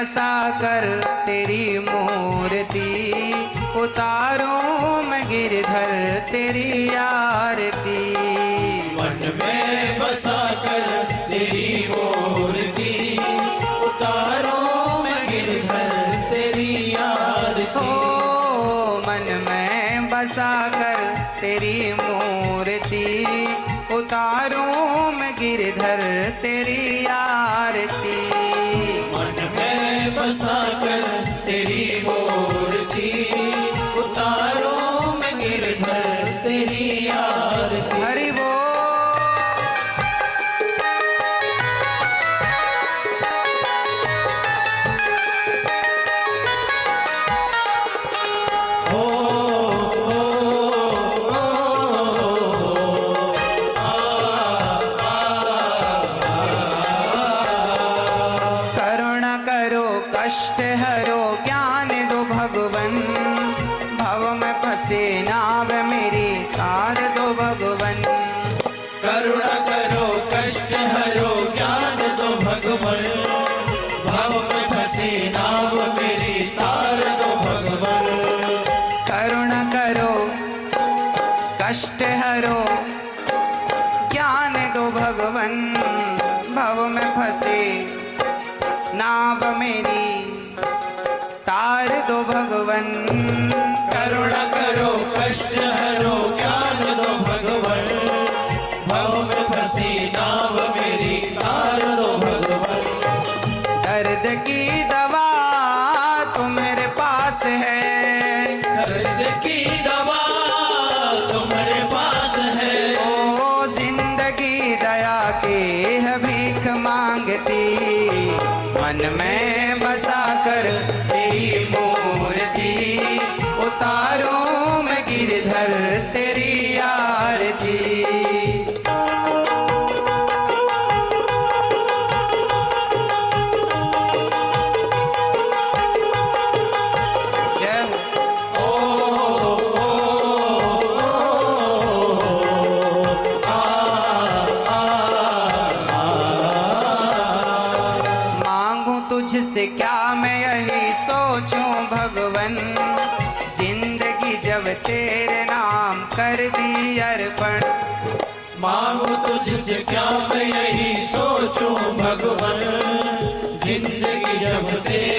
बसा कर तेरी मूर्ति, उतारूं मैं गिरधर तेरी आरती। मन में बसा कर तेरी मूर्ति, उतारूं मैं गिरधर तेरी आरती। ओ मन में बसा कर तेरी मूर्ति, उतारूं मैं गिरधर तेरी आरती। मन में बसा कर तेरी मूर्ति, उतारूं मैं गिरधर तेरी आरती। हरि बोल। कष्ट हरो ज्ञान दो भगवन, भव में फंसे नाव मेरी तार दो भगवन। करुणा करो कष्ट हरो ज्ञान दो भगवन, भव में फंसी नाव मेरी तार दो भगवन। करुणा करो कष्ट हरो ज्ञान दो भगवन, भव में फंसे नाव मेरी तार दो भगवन। करुणा करो कष्ट हरो ज्ञान दो भगवन, भव में फंसी नाव मेरी तार दो भगवन। दर्द की दवा तो मेरे पास है, दर्द की दवा तुम्हारे पास है। ओ जिंदगी दया के है भीख मांगती। मन में बसा कर तेरी मूर्ति, उतारूं मैं गिरधर तेरी आरती। जय तुझसे क्या मैं यही सोचूं भगवन, जिंदगी जब तेरे नाम कर दी अर्पण। मांगू तुझसे क्या मैं यही सोचूं भगवन, जिंदगी जब तेरे